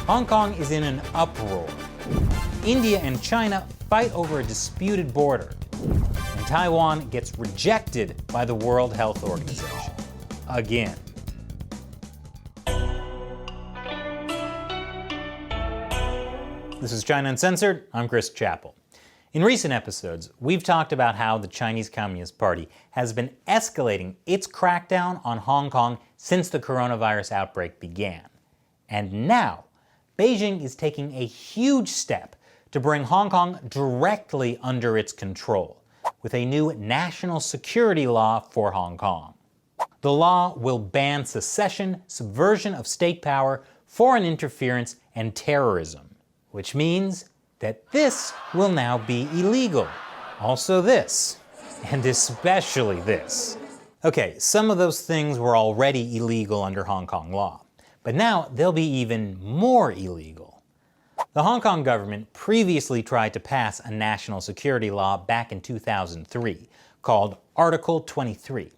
Hong Kong is in an uproar. India and China fight over a disputed border. And Taiwan gets rejected by the World Health Organization. Again. This is China Uncensored. I'm Chris Chappell. In recent episodes, we've talked about how the Chinese Communist Party has been escalating its crackdown on Hong Kong since the coronavirus outbreak began. And now, Beijing is taking a huge step to bring Hong Kong directly under its control, with a new national security law for Hong Kong. The law will ban secession, subversion of state power, foreign interference, and terrorism, which means that this will now be illegal. Also this, and especially this. Okay, some of those things were already illegal under Hong Kong law, but now they'll be even more illegal. The Hong Kong government previously tried to pass a national security law back in 2003 called Article 23.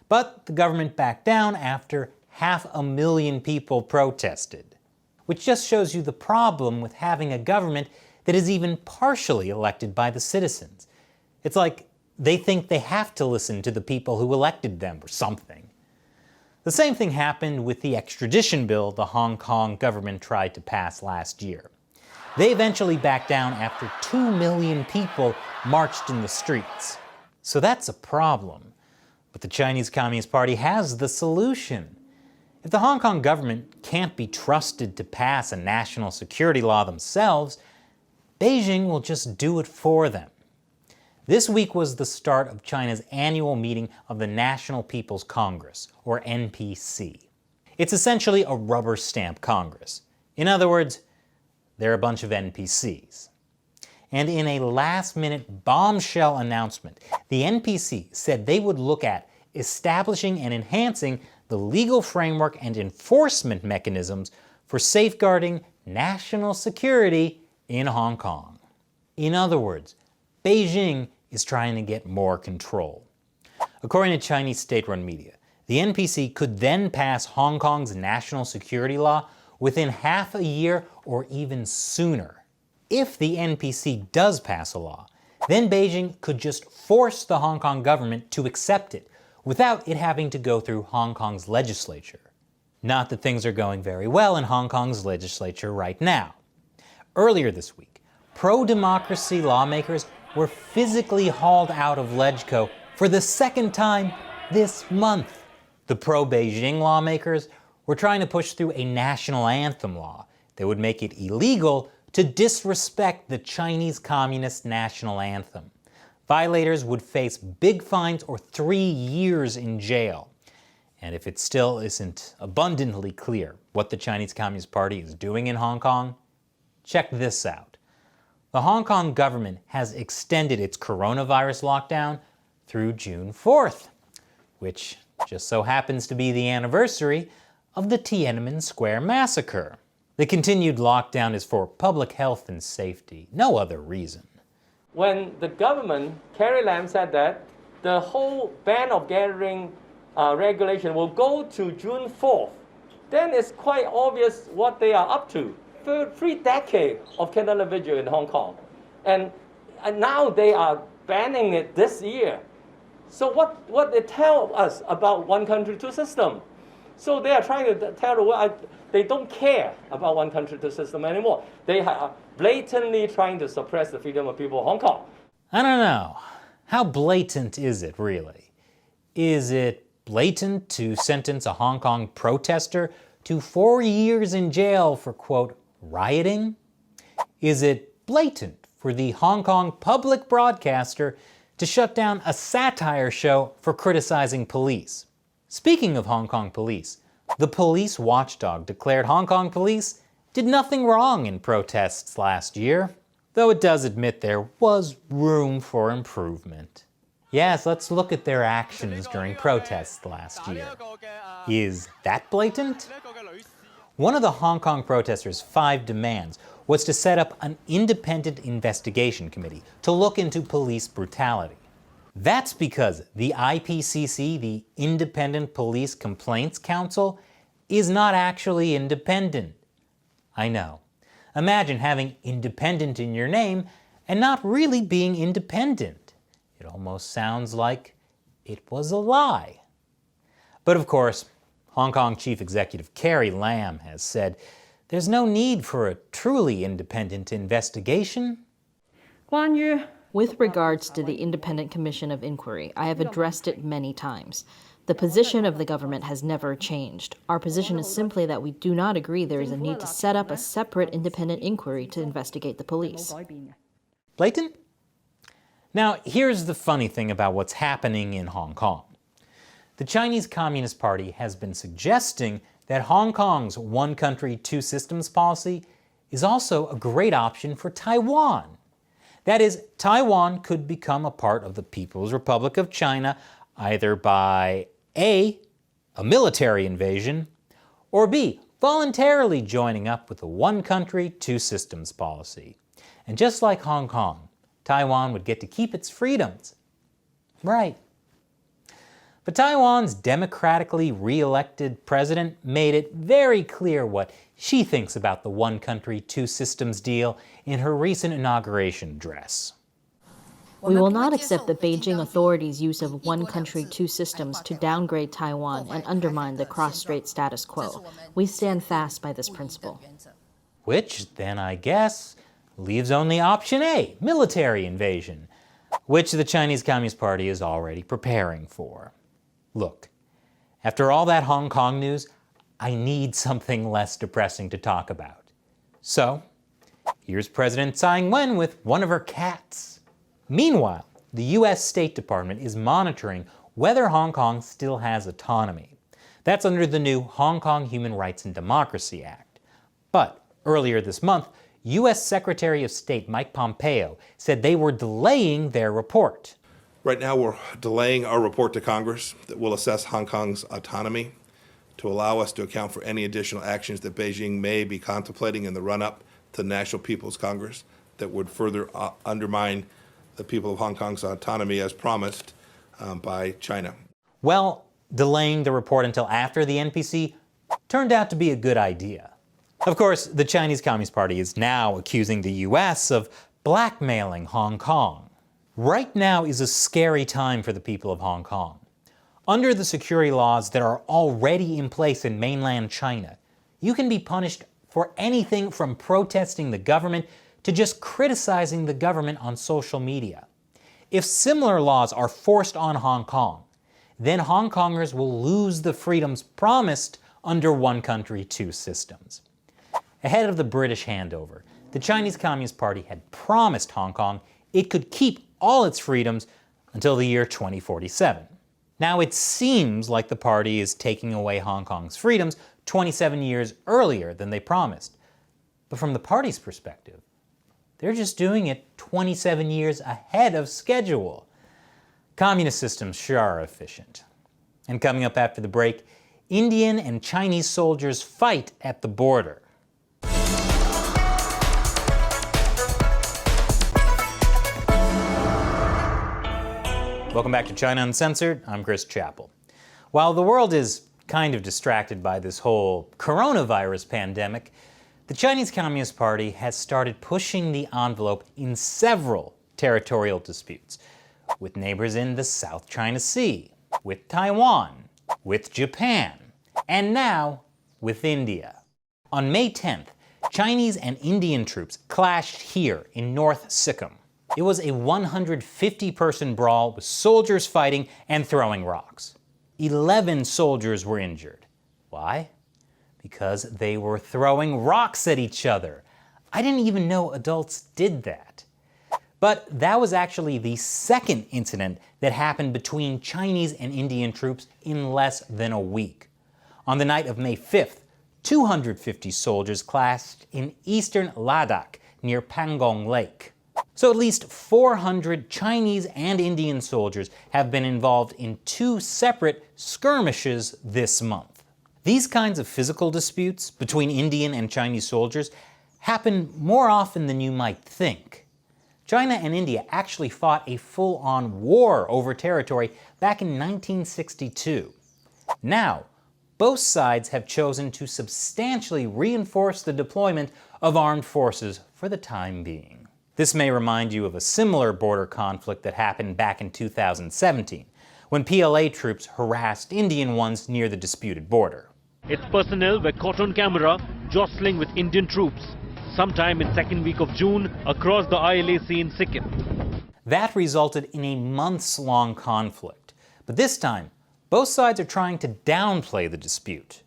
But the government backed down after 500,000 people protested, which just shows you the problem with having a government that is even partially elected by the citizens. It's like they think they have to listen to the people who elected them or something. The same thing happened with the extradition bill the Hong Kong government tried to pass last year. They eventually backed down after 2 million people marched in the streets. So that's a problem. But the Chinese Communist Party has the solution. If the Hong Kong government can't be trusted to pass a national security law themselves, Beijing will just do it for them. This week was the start of China's annual meeting of the National People's Congress, or NPC. It's essentially a rubber stamp Congress. In other words, they're a bunch of NPCs. And in a last-minute bombshell announcement, the NPC said they would look at establishing and enhancing the legal framework and enforcement mechanisms for safeguarding national security in Hong Kong. In other words, Beijing is trying to get more control. According to Chinese state-run media, the NPC could then pass Hong Kong's national security law within half a year or even sooner. If the NPC does pass a law, then Beijing could just force the Hong Kong government to accept it without it having to go through Hong Kong's legislature. Not that things are going very well in Hong Kong's legislature right now. Earlier this week, pro-democracy lawmakers were physically hauled out of LegCo for the second time this month. The pro-Beijing lawmakers were trying to push through a national anthem law that would make it illegal to disrespect the Chinese Communist national anthem. Violators would face big fines or 3 years in jail. And if it still isn't abundantly clear what the Chinese Communist Party is doing in Hong Kong, check this out. The Hong Kong government has extended its coronavirus lockdown through June 4th, which just so happens to be the anniversary of the Tiananmen Square massacre. The continued lockdown is for public health and safety, no other reason. When the government, Carrie Lam, said that the whole ban of gathering regulation will go to June 4th, then it's quite obvious what they are up to. For 3 decades of candlelight vigil in Hong Kong. And now they are banning it this year. So what they tell us about one country, two system? So they are trying to tell the world they don't care about one country, two system anymore. They are blatantly trying to suppress the freedom of people of Hong Kong. I don't know. How blatant is it, really? Is it blatant to sentence a Hong Kong protester to 4 years in jail for, quote, rioting? Is it blatant for the Hong Kong public broadcaster to shut down a satire show for criticizing police? Speaking of Hong Kong police, the police watchdog declared Hong Kong police did nothing wrong in protests last year, though it does admit there was room for improvement. Yes, let's look at their actions during protests last year. Is that blatant? One of the Hong Kong protesters' 5 demands was to set up an independent investigation committee to look into police brutality. That's because the IPCC, the Independent Police Complaints Council, is not actually independent. I know. Imagine having independent in your name and not really being independent. It almost sounds like it was a lie. But of course, Hong Kong Chief Executive Carrie Lam has said there's no need for a truly independent investigation. With regards to the Independent Commission of Inquiry, I have addressed it many times. The position of the government has never changed. Our position is simply that we do not agree there is a need to set up a separate independent inquiry to investigate the police. Blatant? Now, here's the funny thing about what's happening in Hong Kong. The Chinese Communist Party has been suggesting that Hong Kong's one country, two systems policy is also a great option for Taiwan. That is, Taiwan could become a part of the People's Republic of China either by A, a military invasion, or B, voluntarily joining up with a one country, two systems policy. And just like Hong Kong, Taiwan would get to keep its freedoms. Right. But Taiwan's democratically re-elected president made it very clear what she thinks about the one country, two systems deal in her recent inauguration address. We will not accept the Beijing authorities' use of one country, two systems to downgrade Taiwan and undermine the cross-strait status quo. We stand fast by this principle. Which then, I guess, leaves only option A, military invasion, which the Chinese Communist Party is already preparing for. Look, after all that Hong Kong news, I need something less depressing to talk about. So, here's President Tsai Ing-wen with one of her cats. Meanwhile, the U.S. State Department is monitoring whether Hong Kong still has autonomy. That's under the new Hong Kong Human Rights and Democracy Act. But earlier this month, U.S. Secretary of State Mike Pompeo said they were delaying their report. Right now, we're delaying our report to Congress that will assess Hong Kong's autonomy to allow us to account for any additional actions that Beijing may be contemplating in the run-up to the National People's Congress that would further undermine the people of Hong Kong's autonomy as promised by China. Well, delaying the report until after the NPC turned out to be a good idea. Of course, the Chinese Communist Party is now accusing the U.S. of blackmailing Hong Kong. Right now is a scary time for the people of Hong Kong. Under the security laws that are already in place in mainland China, you can be punished for anything from protesting the government to just criticizing the government on social media. If similar laws are forced on Hong Kong, then Hong Kongers will lose the freedoms promised under one country, two systems. Ahead of the British handover, the Chinese Communist Party had promised Hong Kong it could keep all its freedoms until the year 2047. Now it seems like the party is taking away Hong Kong's freedoms 27 years earlier than they promised. But from the party's perspective, they're just doing it 27 years ahead of schedule. Communist systems sure are efficient. And coming up after the break, Indian and Chinese soldiers fight at the border. Welcome back to China Uncensored. I'm Chris Chappell. While the world is kind of distracted by this whole coronavirus pandemic, the Chinese Communist Party has started pushing the envelope in several territorial disputes with neighbors in the South China Sea, with Taiwan, with Japan, and now with India. On May 10th, Chinese and Indian troops clashed here in North Sikkim. It was a 150-person brawl with soldiers fighting and throwing rocks. 11 soldiers were injured. Why? Because they were throwing rocks at each other. I didn't even know adults did that. But that was actually the second incident that happened between Chinese and Indian troops in less than a week. On the night of May 5th, 250 soldiers clashed in eastern Ladakh near Pangong Lake. So at least 400 Chinese and Indian soldiers have been involved in two separate skirmishes this month. These kinds of physical disputes between Indian and Chinese soldiers happen more often than you might think. China and India actually fought a full-on war over territory back in 1962. Now, both sides have chosen to substantially reinforce the deployment of armed forces for the time being. This may remind you of a similar border conflict that happened back in 2017, when PLA troops harassed Indian ones near the disputed border. Its personnel were caught on camera jostling with Indian troops, sometime in second week of June across the ILAC in Sikkim. That resulted in a months-long conflict, but this time, both sides are trying to downplay the dispute.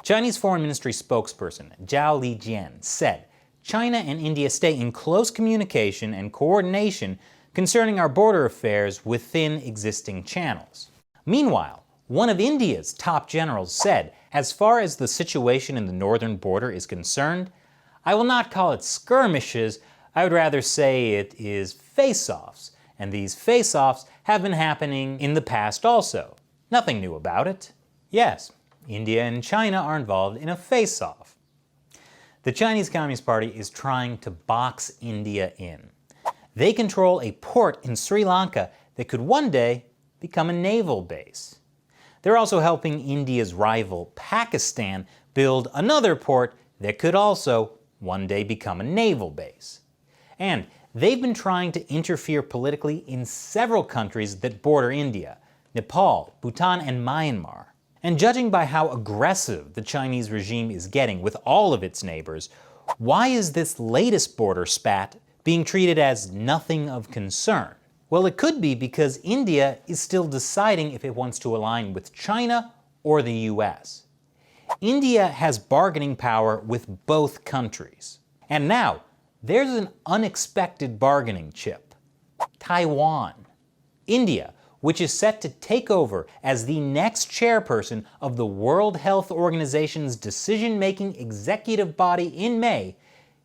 Chinese Foreign Ministry spokesperson Zhao Lijian said China and India stay in close communication and coordination concerning our border affairs within existing channels. Meanwhile, one of India's top generals said, as far as the situation in the northern border is concerned, I will not call it skirmishes, I would rather say it is face-offs, and these face-offs have been happening in the past also. Nothing new about it. Yes, India and China are involved in a face-off. The Chinese Communist Party is trying to box India in. They control a port in Sri Lanka that could one day become a naval base. They're also helping India's rival Pakistan build another port that could also one day become a naval base. And they've been trying to interfere politically in several countries that border India: Nepal, Bhutan, and Myanmar. And judging by how aggressive the Chinese regime is getting with all of its neighbors, why is this latest border spat being treated as nothing of concern? Well, it could be because India is still deciding if it wants to align with China or the US. India has bargaining power with both countries. And now, there's an unexpected bargaining chip: Taiwan. India, which is set to take over as the next chairperson of the World Health Organization's decision-making executive body in May,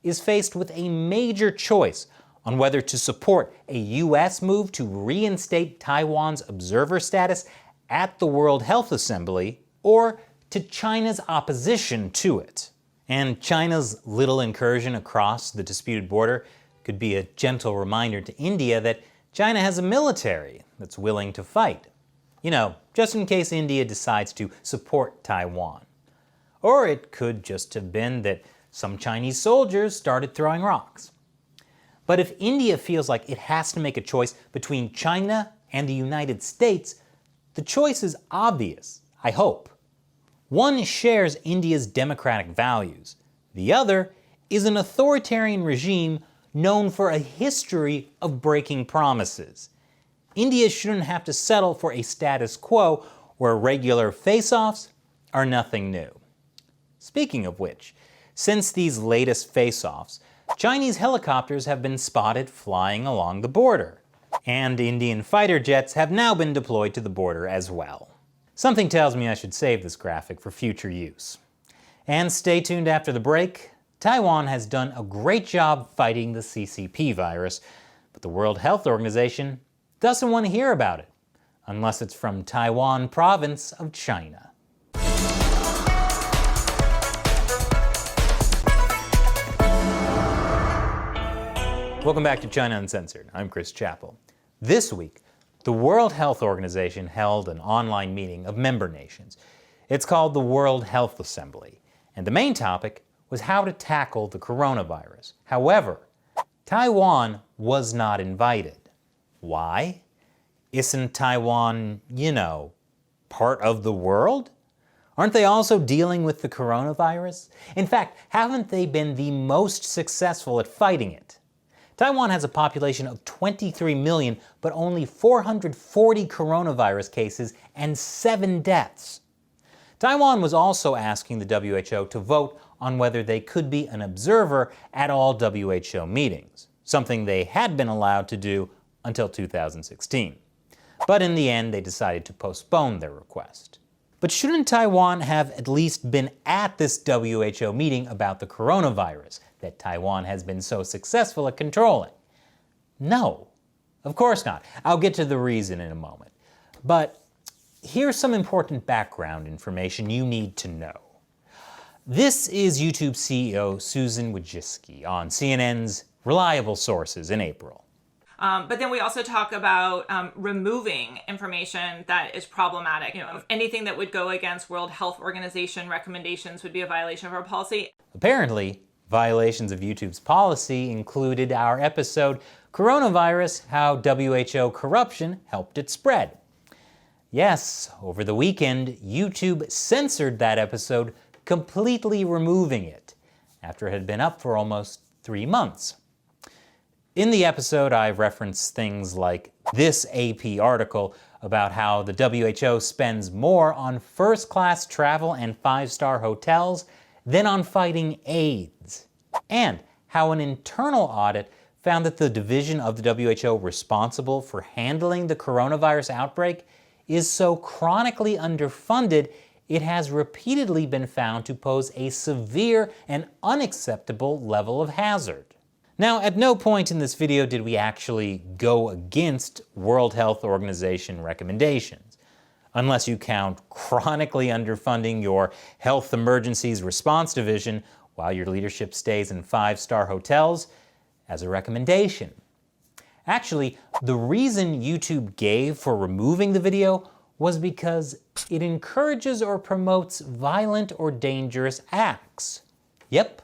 is faced with a major choice on whether to support a US move to reinstate Taiwan's observer status at the World Health Assembly, or to China's opposition to it. And China's little incursion across the disputed border could be a gentle reminder to India that China has a military that's willing to fight. You know, just in case India decides to support Taiwan. Or it could just have been that some Chinese soldiers started throwing rocks. But if India feels like it has to make a choice between China and the United States, the choice is obvious, I hope. One shares India's democratic values. The other is an authoritarian regime known for a history of breaking promises. India shouldn't have to settle for a status quo where regular face-offs are nothing new. Speaking of which, since these latest face-offs, Chinese helicopters have been spotted flying along the border, and Indian fighter jets have now been deployed to the border as well. Something tells me I should save this graphic for future use. And stay tuned after the break. Taiwan has done a great job fighting the CCP virus, but the World Health Organization doesn't want to hear about it, unless it's from Taiwan province of China. Welcome back to China Uncensored. I'm Chris Chappell. This week, the World Health Organization held an online meeting of member nations. It's called the World Health Assembly, and the main topic was how to tackle the coronavirus. However, Taiwan was not invited. Why? Isn't Taiwan, part of the world? Aren't they also dealing with the coronavirus? In fact, haven't they been the most successful at fighting it? Taiwan has a population of 23 million, but only 440 coronavirus cases and 7 deaths. Taiwan was also asking the WHO to vote on whether they could be an observer at all WHO meetings, something they had been allowed to do until 2016. But in the end, they decided to postpone their request. But shouldn't Taiwan have at least been at this WHO meeting about the coronavirus that Taiwan has been so successful at controlling? No, of course not. I'll get to the reason in a moment. But here's some important background information you need to know. This is YouTube CEO Susan Wojcicki on CNN's Reliable Sources in April. But then we also talk about removing information that is problematic. Anything that would go against World Health Organization recommendations would be a violation of our policy. Apparently, violations of YouTube's policy included our episode, Coronavirus, How WHO Corruption Helped It Spread. Yes, over the weekend, YouTube censored that episode, completely removing it, after it had been up for almost 3 months. In the episode, I reference things like this AP article about how the WHO spends more on first-class travel and 5-star hotels than on fighting AIDS, and how an internal audit found that the division of the WHO responsible for handling the coronavirus outbreak is so chronically underfunded it has repeatedly been found to pose a severe and unacceptable level of hazard. Now, at no point in this video did we actually go against World Health Organization recommendations, unless you count chronically underfunding your Health Emergencies Response Division while your leadership stays in 5-star hotels as a recommendation. Actually, the reason YouTube gave for removing the video was because it encourages or promotes violent or dangerous acts. Yep.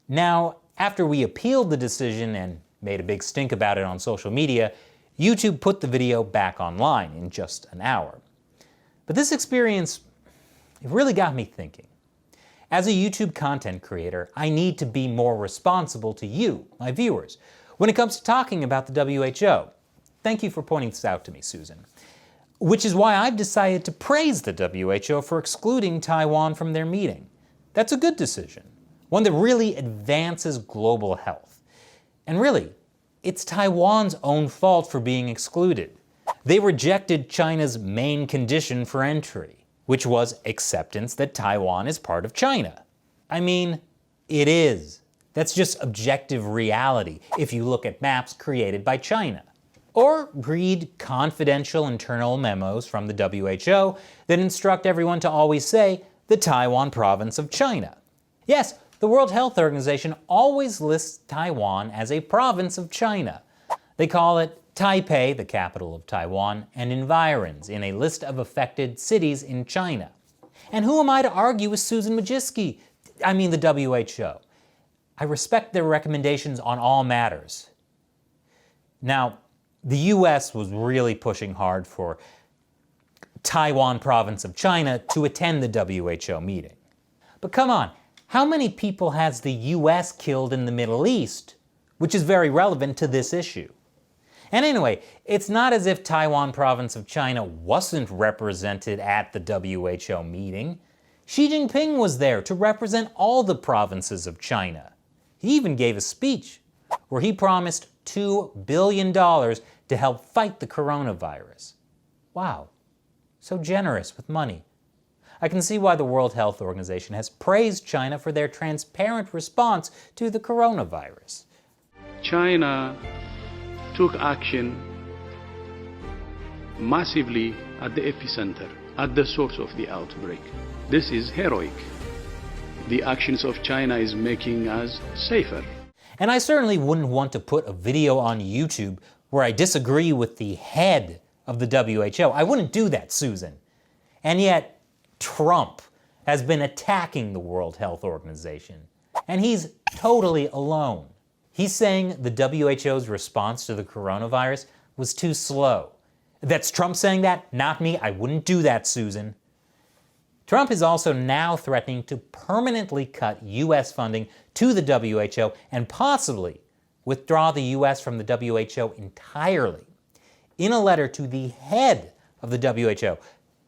Now, after we appealed the decision and made a big stink about it on social media, YouTube put the video back online in just an hour. But this experience, it really got me thinking. As a YouTube content creator, I need to be more responsible to you, my viewers, when it comes to talking about the WHO. Thank you for pointing this out to me, Susan. Which is why I've decided to praise the WHO for excluding Taiwan from their meeting. That's a good decision, one that really advances global health. And really, it's Taiwan's own fault for being excluded. They rejected China's main condition for entry, which was acceptance that Taiwan is part of China. I mean, it is. That's just objective reality if you look at maps created by China. Or read confidential internal memos from the WHO that instruct everyone to always say the Taiwan province of China. Yes, the World Health Organization always lists Taiwan as a province of China. They call it Taipei, the capital of Taiwan, and environs in a list of affected cities in China. And who am I to argue with Susan Majewski? I mean the WHO. I respect their recommendations on all matters. Now, the US was really pushing hard for Taiwan province of China to attend the WHO meeting. But come on, how many people has the US killed in the Middle East, which is very relevant to this issue? And anyway, it's not as if Taiwan province of China wasn't represented at the WHO meeting. Xi Jinping was there to represent all the provinces of China. He even gave a speech where he promised $2 billion to help fight the coronavirus. Wow, so generous with money. I can see why the World Health Organization has praised China for their transparent response to the coronavirus. China took action massively at the epicenter, at the source of the outbreak. This is heroic. The actions of China is making us safer. And I certainly wouldn't want to put a video on YouTube where I disagree with the head of the WHO. I wouldn't do that, Susan. And yet, Trump has been attacking the World Health Organization, and he's totally alone. He's saying the WHO's response to the coronavirus was too slow. That's Trump saying that, not me. I wouldn't do that, Susan. Trump is also now threatening to permanently cut U.S. funding to the WHO and possibly withdraw the U.S. from the WHO entirely. In a letter to the head of the WHO,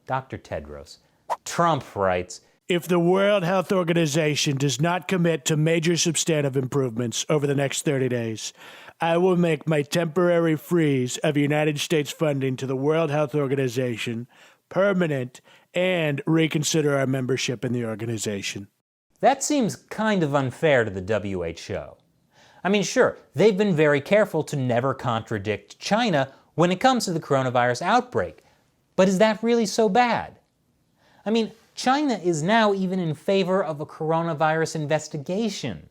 Dr. Tedros, Trump writes, "If the World Health Organization does not commit to major substantive improvements over the next 30 days, I will make my temporary freeze of United States funding to the World Health Organization permanent and reconsider our membership in the organization." That seems kind of unfair to the WHO. I mean, sure, they've been very careful to never contradict China when it comes to the coronavirus outbreak. But is that really so bad? I mean, China is now even in favor of a coronavirus investigation.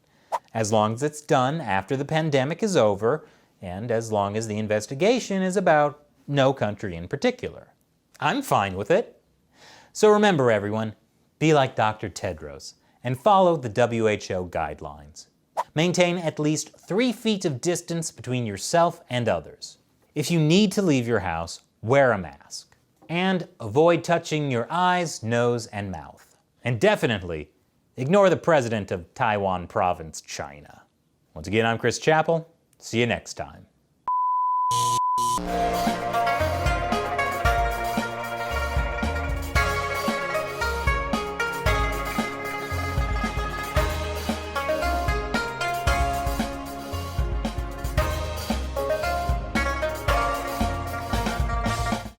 As long as it's done after the pandemic is over, and as long as the investigation is about no country in particular. I'm fine with it. So remember, everyone, be like Dr. Tedros and follow the WHO guidelines. Maintain at least 3 feet of distance between yourself and others. If you need to leave your house, wear a mask. And avoid touching your eyes, nose, and mouth. And definitely, ignore the president of Taiwan Province, China. Once again, I'm Chris Chappell. See you next time.